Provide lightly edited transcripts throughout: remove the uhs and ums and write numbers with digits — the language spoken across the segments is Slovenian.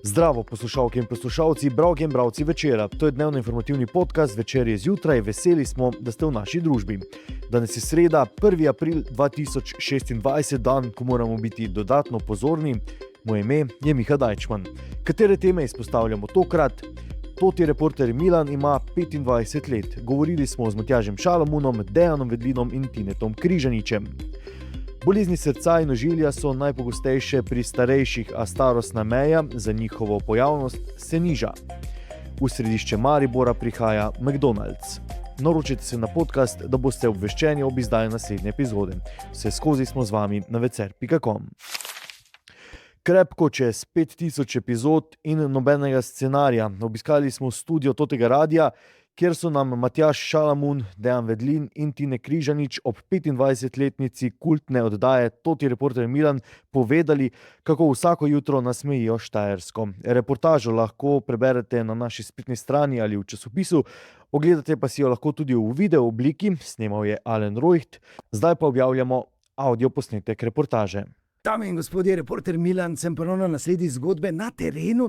Zdravo, poslušalke in poslušalci, bralke in bralci Večera. To je dnevno informativni podcast Večer je zjutraj. Veseli smo, da ste v naši družbi. Danes je sreda, 1. april 2026, dan, ko moramo biti dodatno pozorni. Moje ime je Miha Dajčman. Katere teme izpostavljamo tokrat? Toti reporter Milan ima 25 let. Govorili smo z Matjažem Šalamunom, Dejanom Vedlinom in Tinetom Križaničem. Bolezni srca in ožilja so najpogostejše pri starejših, a starostna meja za njihovo pojavnost se niža. V središče Maribora prihaja McDonald's. Naročite se na podcast, da boste obveščeni ob izdaji naslednje epizode. Vse skozi smo z vami na vecer.com. Krepko čez 5000 epizod in nobenega scenarija. Obiskali smo studio totega radia, kjer so nam Matjaž Šalamun, Dejan Vedlin in Tine Križanič ob 25-letnici kultne oddaje Toti reporter Milan povedali, kako vsako jutro nasmejijo Štajersko. Reportažo lahko preberete na naši spletni strani ali v časopisu, ogledate pa si jo lahko tudi v video obliki, snemal je Alen Rojht, zdaj pa objavljamo audio posnetek reportaže. Dame in gospodje, reporter Milan, sem ponovno na sledi zgodbe na terenu.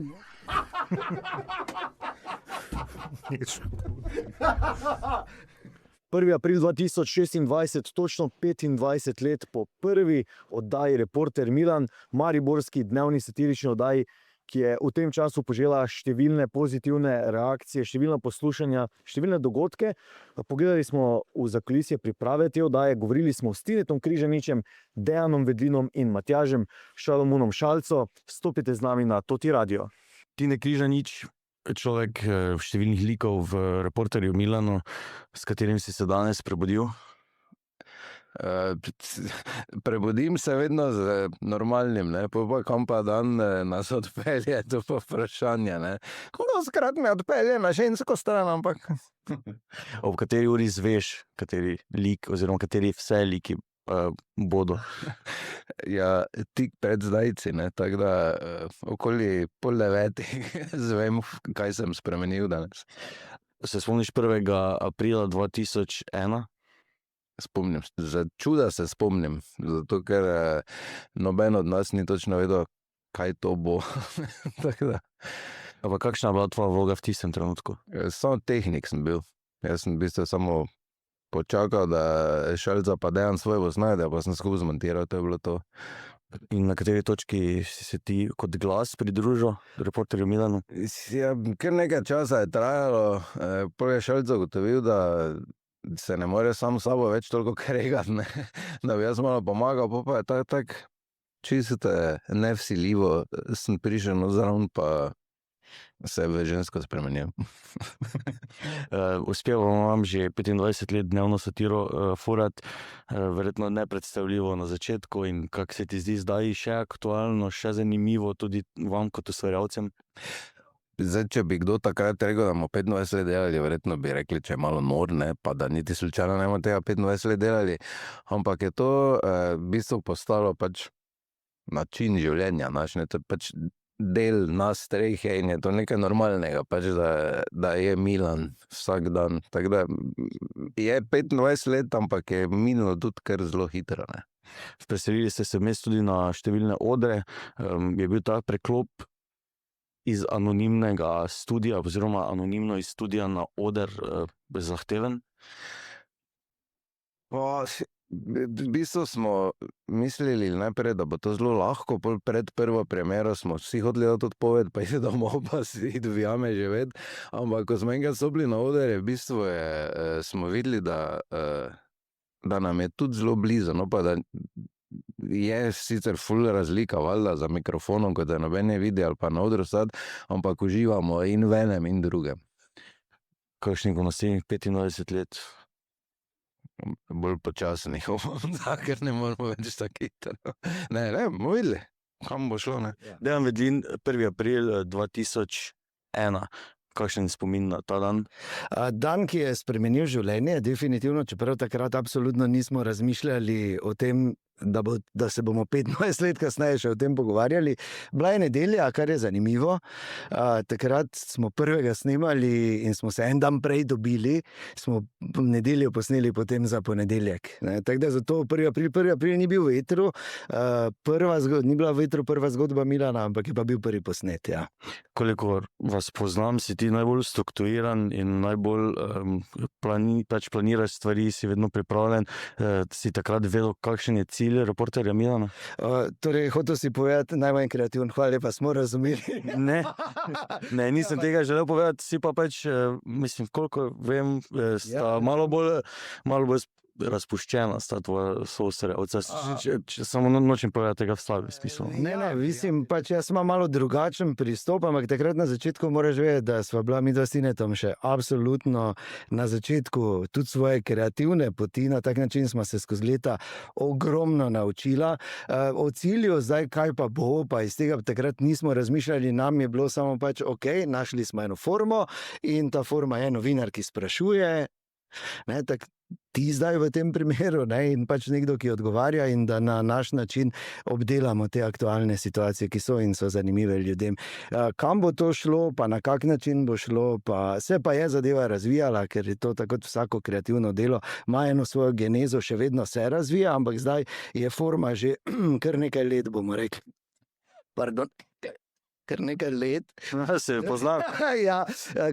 1. april 2026, točno 25 let po prvi oddaji Reporter Milan, mariborski dnevni satirični oddaji, ki je v tem času požela številne pozitivne reakcije, številna poslušanja, številne dogodke. Pogledali smo v zakulisje priprave te oddaje, govorili smo s Tinetom Križaničem, Dejanom Vedlinom in Matjažem Šalamunom Šalco. Stopite z nami na Toti radio. Tine Križanič, človek številnih likov v Reporterju Milanu, s katerim si se danes prebudil. Prebudim se vedno z normalnim, ne? Pa kam pa dan nas odpelje, to pa vprašanje. Kako skrat me odpelje na žensko stran, ampak... Ob kateri uri zveš, kateri lik oziroma kateri vse liki bodo? Ja, tik pred zdajci, tako da okoli 8:30 zvem, kaj sem spremenil danes. Se spomniš 1. aprila 2001? Spomnim, za čuda se spomnim, zato ker noben od nas ni točno vedel, kaj to bo. Tako da. Pa kakšna je bila tvoja vloga v tistem trenutku? Samo tehnik sem bil. Jaz sem v bistvu samo počakal, da Šalca pa Dejan svoj posnajde, pa sem skupaj zmontiral, to je bilo to. In na kateri točki si se ti kot glas pridružil Reporterju Milanu? Ja, kar nekaj časa je trajalo, pol je Šalca ugotovil, da se ne more sam s sabo več toliko kregati, da bi jaz malo pomagal, pa je tako čisto nevsiljivo sem prišel zraven, pa se je v žensko spremenil. Uspelo vam že 25 let dnevno satiro furat, verjetno nepredstavljivo na začetku, in kako se ti zdi zdaj še aktualno, še zanimivo tudi vam kot ustvarjalcem? Zdaj, če bi kdo takrat rekel, da bomo 25 let delali, verjetno bi rekli, če je malo nor, pa da niti slučajno ne bomo tega 25 let delali, ampak je to v bistvu postalo pač način življenja naš, to je pač del nas treh in je to nekaj normalnega, pač da je Milan vsak dan, tako da je 25 let, ampak je minilo tudi kar zelo hitro. Preselili ste se vmes tudi na številne odre, je bil ta preklop iz anonimnega studia oziroma anonimno iz studia na oder zahteven? V bistvu smo mislili najprej, da bo to zelo lahko, pred prvo premiero smo vsi hodili dati odpoved, pa iti domov, pa si iti v jame živeti, ampak ko smo enkrat stopili na oder, v bistvu smo videli, da nam je tudi zelo blizu, pa da je sicer ful razlika, valjda, za mikrofonom, kot da noben ne vidi ali pa na odru stati, ampak uživamo in v enem in drugem. Kakšnih bo naslednjih 25 let? Bolj počasnih, ker ne moramo več tako hitro. Ne, bomo videli, kam bo šlo, Dejan Vedlin, 1. april 2001. Kakšen spomin na ta dan? Dan, ki je spremenil življenje, definitivno, čeprav takrat absolutno nismo razmišljali o tem, da se bomo 25 let kasneje še o tem pogovarjali. Bila je nedelja, kar je zanimivo. Takrat smo prvega snemali in smo se en dan prej dobili, smo nedeljo posneli potem za ponedeljek. Tako da zato 1. april ni bil v etru, ni bila v etru prva zgodba Milana, ampak je pa bil prvi posnet, ja. Kolikor vas poznam, si ti najbolj strukturiran in najbolj planiraš stvari, si vedno pripravljen. Si takrat vedel, kakšen je cilj reporterja Milana? Torej, hotel si povedati, najmanj kreativen, hvala lepa, smo razumeli. Ne, nisem tega želel povedati, si pa mislim, koliko vem, sta malo bolj razpuščena sta tvoja soustvarjalca. Samo nočem povedati tega v slabem smislu. Ne, mislim, jaz imam malo drugačen pristop, ampak takrat na začetku moraš vedeti, da sva bila midva s Tinetom še absolutno na začetku tudi svoje kreativne poti, na tak način sva se skozi leta ogromno naučila. O cilju zdaj, kaj pa bo, pa iz tega takrat nismo razmišljali, nam je bilo samo ok, našli smo eno formo in ta forma je novinar, ki sprašuje, tako ti zdaj v tem primeru, in nekdo, ki odgovarja, in da na naš način obdelamo te aktualne situacije, ki so in so zanimive ljudem. Kam bo to šlo, pa na kak način bo šlo, pa se pa je zadeva razvijala, ker je to tako vsako kreativno delo, ima eno svojo genezo, še vedno se razvija, ampak zdaj je forma že kar nekaj let, bomo rekli. Pardon. Kar nekaj let. Se poznam. Ja,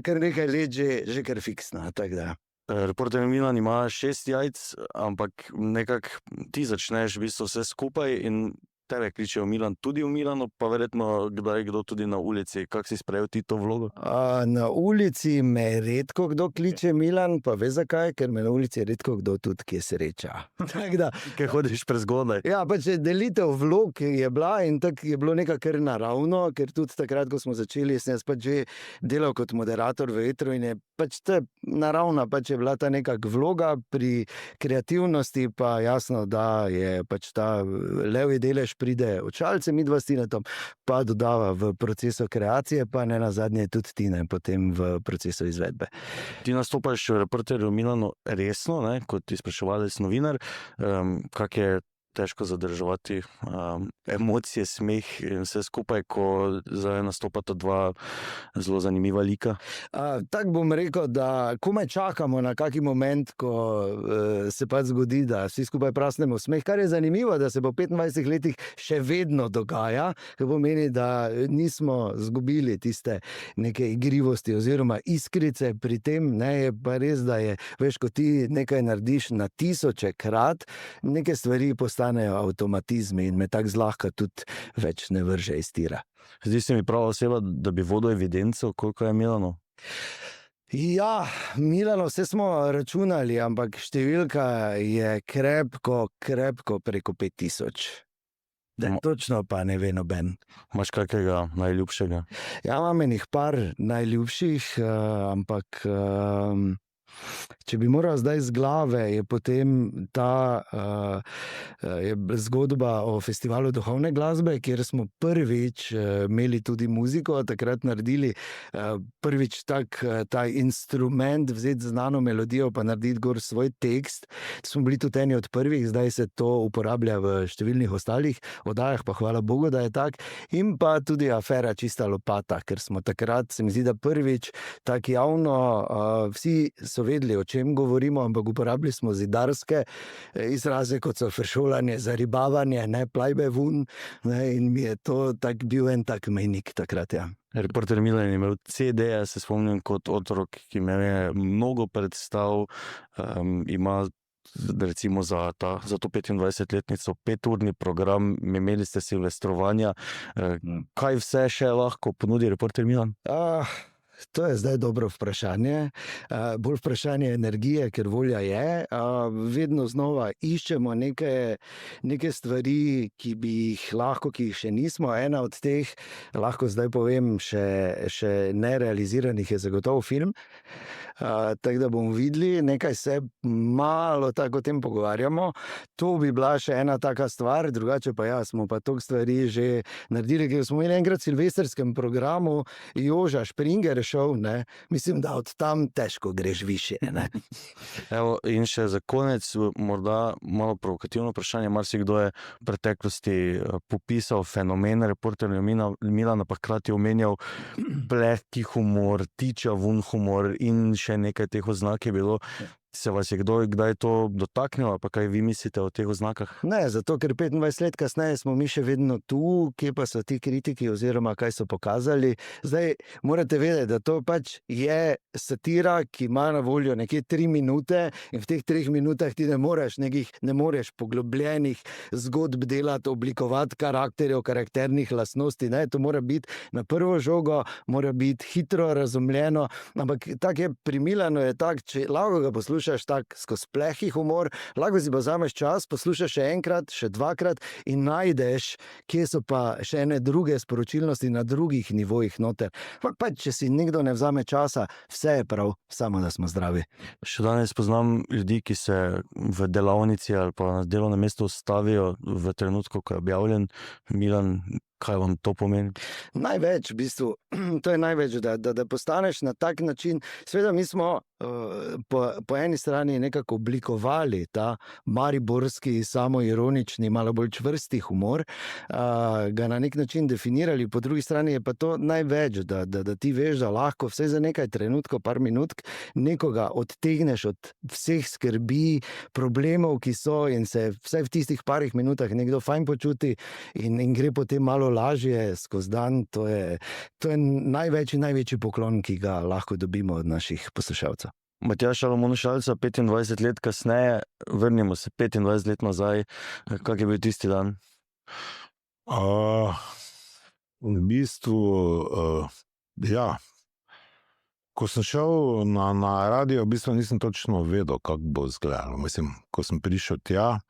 kar nekaj let že kar fiksna, tako da. Reporter Milan ima 6 jajc, ampak nekako ti začneš v bistvu vse skupaj in tebe kličejo Milan, tudi v Milanu, pa verjetno kdaj kdo tudi na ulici. Kako si sprejel ti to vlogo? Na ulici me redko kdo kliče Milan, pa veš zakaj? Ker me na ulici redko kdo tudi kje sreča. Ker hodiš prezgodaj. Ja, delitev vlog je bila in tako je bilo nekaj kar naravno, ker tudi takrat, ko smo začeli, sem jaz že delal kot moderator v etru in je ta naravna je bila ta nekak vloga, pri kreativnosti pa jasno, da je ta levji delež pride očalce, midva s Tinetom, pa dodava v procesu kreacije, pa ne nazadnje tudi Tine potem v procesu izvedbe. Ti nastopaš v Reporterju Milanu resno, kot izpraševalec novinar, kak je težko zadrževati emocije, smeh in vse skupaj, ko zdaj nastopata dva zelo zanimiva lika? Tako bom rekel, da komaj čakamo na kaki moment, ko se zgodi, da vsi skupaj prasnemo smeh, kar je zanimivo, da se po 25 letih še vedno dogaja, kar pomeni, da nismo zgubili tiste neke igrivosti oziroma iskrice pri tem, je pa res, da je, veš, ko ti nekaj narediš na tisoče krat, neke stvari postanejo avtomatizmi in me tako zlahka tudi več ne vrže iz tira. Zdi se mi prava oseba, da bi vodil evidenco, koliko je Milano? Ja, Milano, vse smo računali, ampak številka je krepko preko 5000. Točno pa ne ve noben. Imaš kakega najljubšega? Ja, imam enih par najljubših, ampak če bi moral zdaj z glave, je potem ta zgodba o festivalu duhovne glasbe, kjer smo prvič imeli tudi muziko, takrat naredili prvič ta instrument, vzeti znano melodijo, pa narediti gor svoj tekst. Smo bili tudi eni od prvih, zdaj se to uporablja v številnih ostalih oddajah, pa hvala Bogu, da je tak. In pa tudi afera Čista lopata, ker smo takrat, se mi zdi, da prvič tak javno, vsi so vedeli, o čem govorimo, ampak uporabili smo zidarske izraze, kot so fršolanje, zaribavanje, plajbe vun, in mi je to bil en tak mejnik takrat, ja. Reporter Milan je imel CD-je, se spomnim kot otrok, ki me je mnogo predstav, ima recimo za to 25-letnico 5-urni program, imeli ste silvestrovanja. Kaj vse še lahko ponudi Reporter Milan? To je zdaj dobro vprašanje. Bolj vprašanje energije, ker volja je. Vedno znova iščemo neke stvari, ki bi jih lahko, ki jih še nismo. Ena od teh, lahko zdaj povem, še nerealiziranih je zagotovo film. tako da bomo videli, nekaj se malo tako o tem pogovarjamo. To bi bila še ena taka stvar, drugače pa ja, smo pa toliko stvari že naredili, ker smo imeli enkrat v silvestrskem programu Joža Springer šov, ne, mislim, da od tam težko greš više, ne. Evo, in še za konec, morda malo provokativno vprašanje. Marsikdo je v preteklosti popisal fenomen reporterja Milana, pa hkrati omenjal plehki humor, tičavun humor in še nekaj teh oznak je bilo. Se vas je kdaj to dotaknilo, pa kaj vi mislite o teh oznakah? Ne, zato ker 25 let kasneje smo mi še vedno tu, kje pa so ti kritiki oziroma kaj so pokazali. Zdaj morate vedeti, da to pač je satira, ki ima na voljo nekje 3 minute in v teh 3 minutah ti ne moreš poglobljenih zgodb delati, oblikovati karakterjev, karakternih lastnosti, ne, to mora biti na prvo žogo, mora biti hitro razumljeno, ampak tak je pri Milanu je tak, če lahko ga poslušaš tak skozi plehi humor, lahko si pa vzameš čas, poslušaš še enkrat, še dvakrat in najdeš, kje so pa še ene druge sporočilnosti na drugih nivojih noter. Pa če si nekdo ne vzame časa, vse je prav, samo da smo zdravi. Še danes poznam ljudi, ki se v delavnici ali pa na delovnem mestu ustavijo v trenutku, ko je objavljen Milan. Kaj vam to pomeni? Največ, v bistvu, to je največ, da postaneš na tak način. Seveda mi smo po eni strani nekako oblikovali ta mariborski, samoironični, malo bolj čvrsti humor, ga na nek način definirali, po drugi strani je pa to največ, da ti veš, da lahko vse za nekaj trenutkov, par minutk, nekoga odtegneš od vseh skrbi, problemov, ki so in se vsaj v tistih parih minutah nekdo fajn počuti in gre potem malo lažje skozi dan. To je največji poklon, ki ga lahko dobimo od naših poslušalcev. Matjaž Šalamun Šalca, 25 let kasneje, vrnimo se 25 let nazaj. Kak je bil tisti dan? V bistvu, ja, ko sem šel na radio, v bistvu nisem točno vedel, kako bo izgledalo. Mislim, ko sem prišel tja,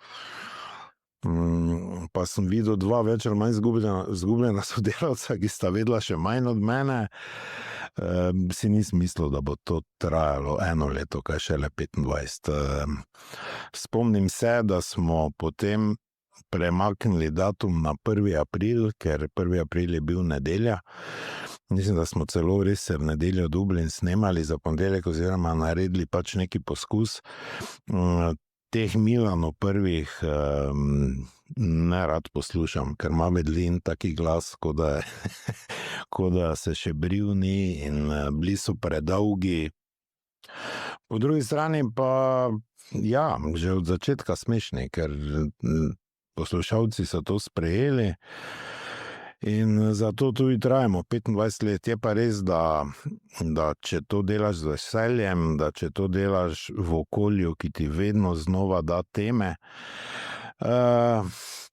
pa sem videl 2 več ali manj izgubljena sodelavca, ki sta vedela še manj od mene, si nisem mislil, da bo to trajalo 1 leto, kaj šele 25. Spomnim se, da smo potem premaknili datum na 1. april, ker 1. april je bil nedelja. Mislim, da smo celo res se v nedeljo Dublin snemali za ponedeljek oziroma naredili pač neki poskus. Teh Milanov prvih ne rad poslušam, ker ima Medlin taki glas, kot da se še bril ni in bili so predolgi. Po drugi strani pa, ja, že od začetka smešni, ker poslušalci so to sprejeli in zato tudi trajamo 25 let. Je pa res, da če to delaš z veseljem, da če to delaš v okolju, ki ti vedno znova da teme,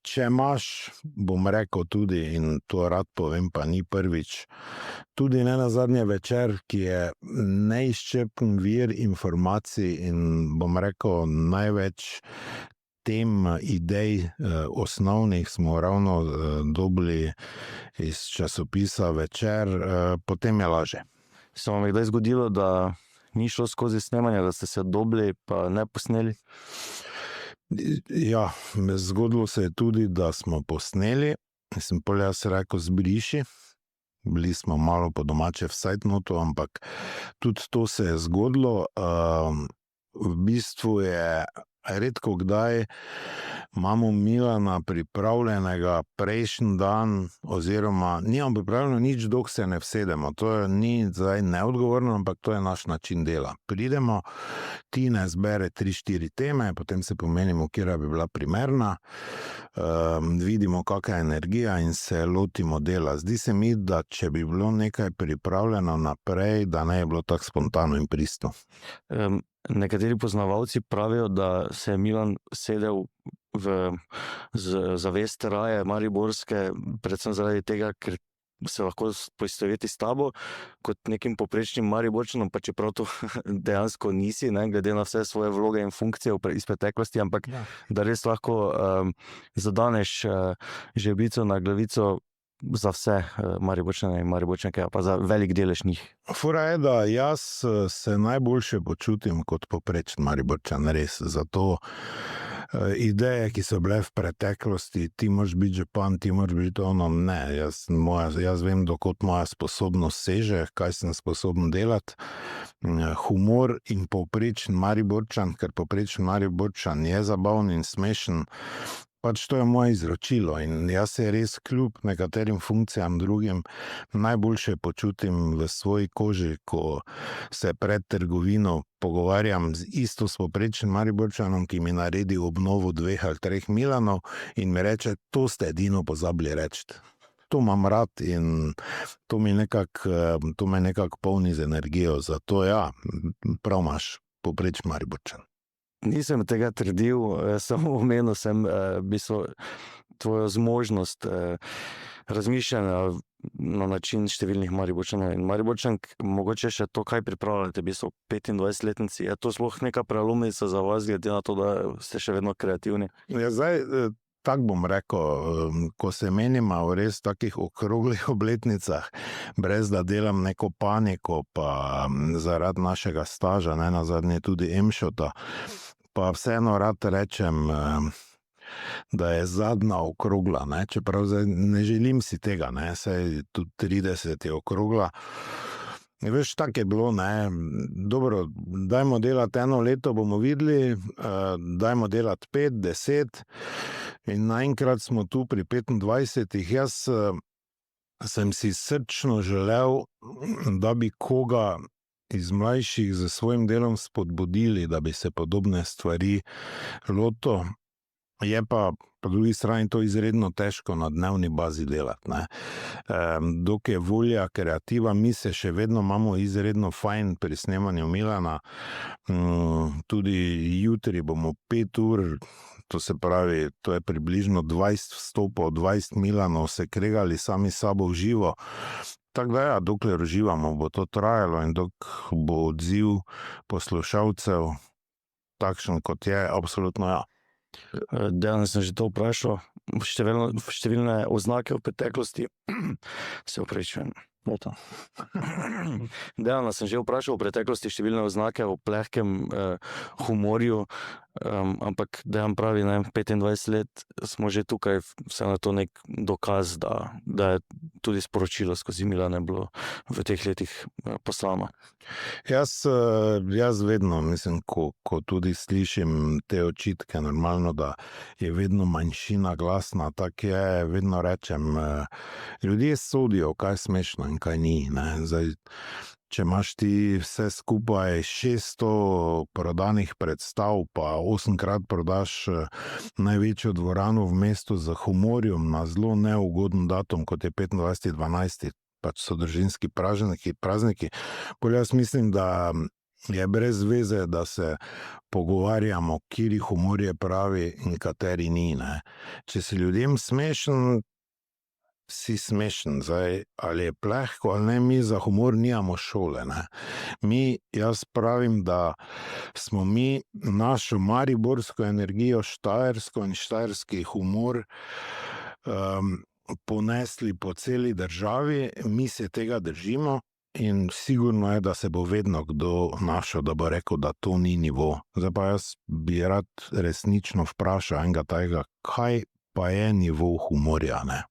če imaš, bom rekel tudi, in to rad povem, pa ni prvič, tudi ne nazadnje Večer, ki je neizčrpen vir informacij in bom rekel največ tem idej osnovnih smo ravno dobili iz časopisa Večer, potem je laže. Se vam je kdaj zgodilo, da ni šlo skozi snemanje, da ste se dobili pa ne posneli? Ja, zgodilo se je tudi, da smo posneli, sem pol jaz rekel zbriši, bili smo malo po domače v sajtnotu, ampak tudi to se je zgodilo. V bistvu je redko kdaj imamo Milana pripravljenega prejšnji dan, oziroma nimam pripravljeno nič, dok se ne vsedemo. To ni zdaj neodgovorno, ampak to je naš način dela. Pridemo, Tina zbere 3-4 teme, potem se pomenimo, katera bi bila primerna, vidimo, kakšna je energija in se lotimo dela. Zdi se mi, da če bi bilo nekaj pripravljeno naprej, da ne je bilo tako spontano in pristno. Nekateri poznavalci pravijo, da se je Milan sedel v zavest raje mariborske, predvsem zaradi tega, ker se lahko poistoveti s tabo kot nekim poprečnim Mariborčanom, pa čeprav to dejansko nisi, ne, glede na vse svoje vloge in funkcije iz preteklosti, ampak da res lahko zadaneš žebljico na glavico za vse Mariborčane in Mariborčanke, pa za velik delež njih. Fora je, da jaz se najboljše počutim kot poprečen Mariborčan, res. Zato ideje, ki so bile v preteklosti, ti moraš biti župan, ti moraš biti ono, ne. Jaz vem, dokot moja sposobnost seže, kaj sem sposoben delati. Humor in povprečen Mariborčan, ker povprečen Mariborčan je zabaven in smešen, pač to je moje izročilo in jaz se res kljub nekaterim funkcijam drugim najboljše počutim v svoji koži, ko se pred trgovino pogovarjam z isto s povprečnim Mariborčanom, ki mi naredi obnovo 2 ali 3 Milanov in mi reče, to ste edino pozabili reči. To imam rad in to me nekako polni z energijo, zato ja, prav imaš, povprečen Mariborčan. Nisem tega trdil, samo omenil sem tvojo zmožnost razmišljanja na način številnih Mariborčanov in Mariborčank, mogoče še to, kaj pripravljate, v bistvu 25-letnici, je to sploh neka prelomnica za vas, glede na to, da ste še vedno kreativni? Ja, zdaj, tako bom rekel, ko se menimo v res takih okroglih obletnicah, brez da delam neko paniko, pa zaradi našega staža, ne nazadnje tudi Emšota, pa vseeno rad rečem, da je zadnja okrogla, ne? Čeprav zdaj ne želim si tega, ne? Saj tudi 30 je okrogla. Veš, tako je bilo, ne, dobro, dajmo delati 1 leto, bomo videli, dajmo delati 5, 10 in naenkrat smo tu pri 25. Jaz sem si srčno želel, da bi koga iz mlajših z svojim delom spodbudili, da bi se podobne stvari lotil. Je pa po drugi strani to izredno težko na dnevni bazi delati, ne. Dok je volja, kreativa, mi se še vedno imamo izredno fajn pri snemanju Milana. Tudi jutri bomo 5 ur, to se pravi, to je približno 20 vstopov, 20 Milanov se kregali sami sabo v živo. Tako da ja, dokler uživamo, bo to trajalo in dok bo odziv poslušalcev takšen, kot je, absolutno ja. Danes sem že to vprašal, številne oznake v preteklosti, se opravičujem. Dejano sem že vprašal v preteklosti številne oznake o plehkem humorju, ampak Dejan pravi, ne, 25 let smo že tukaj, vseeno to nek dokaz, da je tudi sporočilo skozi Milana bilo v teh letih poslano. Jaz vedno, mislim, ko tudi slišim te očitke, normalno, da je vedno manjšina glasna, tako je, vedno rečem, ljudje sodijo, kaj je smešno in kaj ni, ne, zdaj, če imaš ti vse skupaj 600 prodanih predstav, pa 8-krat prodaš največjo dvorano v mestu z humorjem na zelo neugoden datum, kot je 25.12., pač so družinski prazniki, bolj jaz mislim, da je brez veze, da se pogovarjamo, kateri humor je pravi in kateri ni, ne. Če si ljudem smešen, si smešen, zdaj, ali je plehko ali ne, mi za humor nimamo šole, ne. Jaz pravim, da smo mi našo mariborsko energijo, štajersko in štajerski humor ponesli po celi državi, mi se tega držimo in sigurno je, da se bo vedno kdo našel, da bo rekel, da to ni nivo. Zdaj pa jaz bi rad resnično vprašal enega tajega, kaj pa je nivo humorja, ne?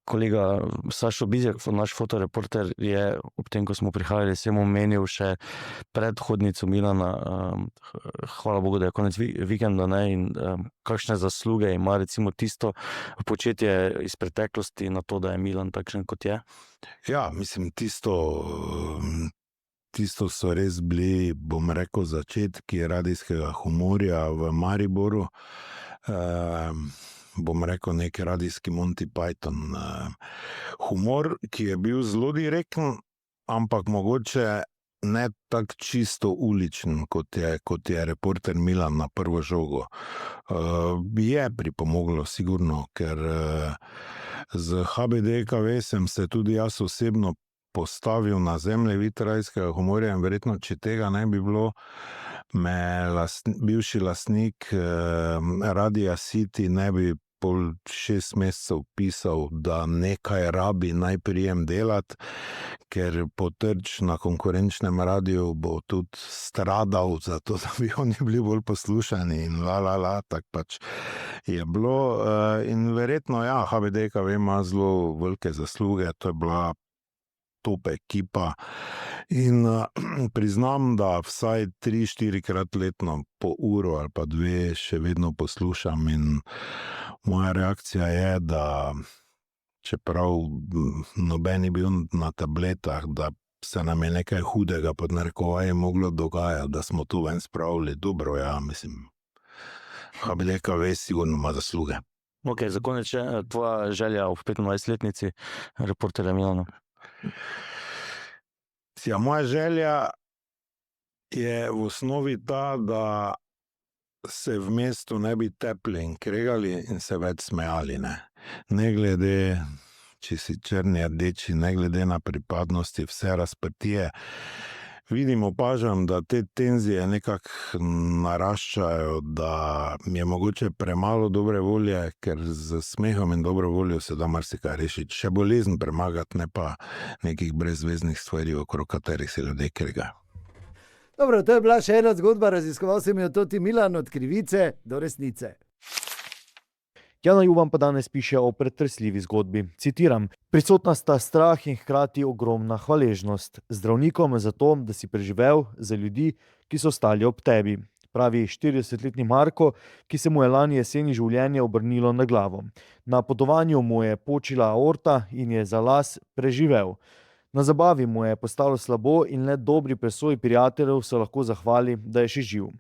Kolega Sašo Bizjak, naš fotoreporter, je ob tem, ko smo prihajali, sem omenil še predhodnico Milana, hvala Bogu, da je konec vikenda, ne, in kakšne zasluge ima recimo tisto početje iz preteklosti na to, da je Milan takšen, kot je? Ja, mislim, tisto so res bili, bom rekel, začetki radijskega humorja v Mariboru. Bom rekel, nek radijski Monty Python. Humor, ki je bil zelo direkten, ampak mogoče ne tako čisto uličen, kot je reporter Milan na prvo žogo. Je pripomoglo, sigurno, ker z HBDKV sem se tudi jaz osebno postavil na zemljevid radijskega humorja in verjetno, če tega ne bi bilo, me bivši lastnik Radia City ne bi pol 6 mesecev pisal, da nekaj rabi naj prijem delati, ker potrč na konkurenčnem radiju bo tudi stradal, zato da bi oni bili bolj poslušani in tako pač je bilo. In verjetno, ja, HBDKV ima zelo velike zasluge, to je bila top ekipa in priznam, da vsaj 3-4 krat letno po uro ali pa 2 še vedno poslušam in moja reakcija je, da čeprav noben je bil na tabletah, da se nam je nekaj hudega pod narekovaji moglo dogajati, da smo tu ven spravili dobro, ja, mislim, HBDKV sigurno ima zasluge. Ok, za konec še tvoja želja v 25-letnici Reporterja Milana. Ja, moja želja je v osnovi ta, da se v mestu ne bi tepli in kregali in se več smejali, ne glede, če si črni, rdeči, ne glede na pripadnosti, vse razprtije. Vidim, opažam, da te tenzije nekako naraščajo, da je mogoče premalo dobre volje, ker z smehom in dobro voljo se da marsikaj rešiti. Še bolezen premagati, ne pa nekih brezveznih stvari, okrog katerih se ljudje kregajo. Dobro, to je bila še ena zgodba, raziskoval sem jo tudi Milan, od krivice do resnice. Jana Juvan pa danes piše o pretresljivi zgodbi. Citiram: "Prisotna sta strah in hkrati ogromna hvaležnost. Zdravnikom za to, da si preživel, za ljudi, ki so stali ob tebi." Pravi 40-letni Marko, ki se mu je lani jeseni življenje obrnilo na glavo. Na potovanju mu je počila aorta in je za las preživel. Na zabavi mu je postalo slabo in le dobri presoji prijateljev se lahko zahvali, da je še živ.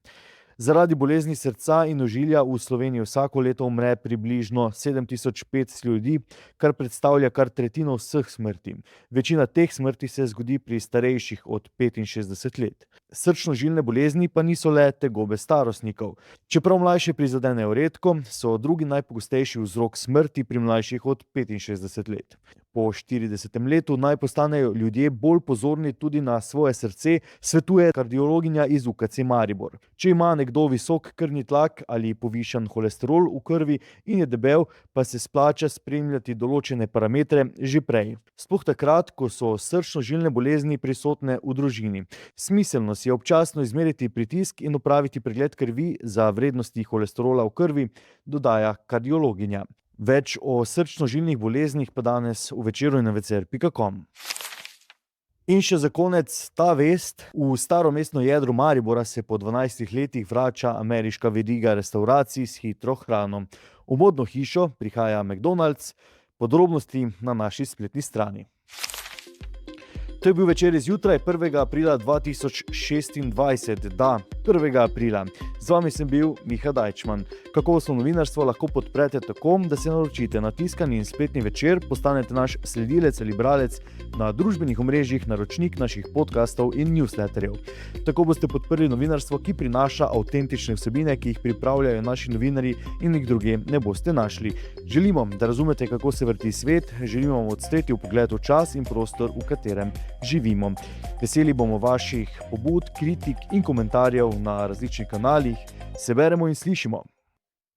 Zaradi bolezni srca in ožilja v Sloveniji vsako leto umre približno 7500 ljudi, kar predstavlja kar tretjino vseh smrti. Večina teh smrti se zgodi pri starejših od 65 let. Srčno-žilne bolezni pa niso le tegobe starostnikov. Čeprav mlajše prizadenejo redko, so drugi najpogostejši vzrok smrti pri mlajših od 65 let. Po 40. letu naj postanejo ljudje bolj pozorni tudi na svoje srce, svetuje kardiologinja iz UKC Maribor. Če ima nekdo visok krvni tlak ali povišan holesterol v krvi in je debel, pa se splača spremljati določene parametre že prej. Sploh takrat, ko so srčno-žilne bolezni prisotne v družini. Smiselno si je občasno izmeriti pritisk in opraviti pregled krvi za vrednosti holesterola v krvi, dodaja kardiologinja. Več o srčno-žilnih boleznih pa danes v Večeru in na večer.com. In še za konec ta vest. V staro mestno jedro Maribora se po 12 letih vrača ameriška veriga restavracij s hitro hrano. V modno hišo prihaja McDonald's, podrobnosti na naši spletni strani. To je bil Večer zjutraj 1. aprila 2026. Da, 1. aprila. Z vami sem bil Miha Dajčman. Kakovostno novinarstvo lahko podprete tako, da se naročite na tiskani in spletni Večer, postanete naš sledilec ali bralec na družbenih omrežjih, naročnik naših podcastov in newsletterjev. Tako boste podprli novinarstvo, ki prinaša avtentične vsebine, ki jih pripravljajo naši novinarji in jih drugje ne boste našli. Želimo, da razumete, kako se vrti svet, želimo vam odstreti vpogled v čas in prostor, v katerem živimo. Veseli bomo vaših pobud, kritik in komentarjev na različnih kanalih. Se beremo in slišimo.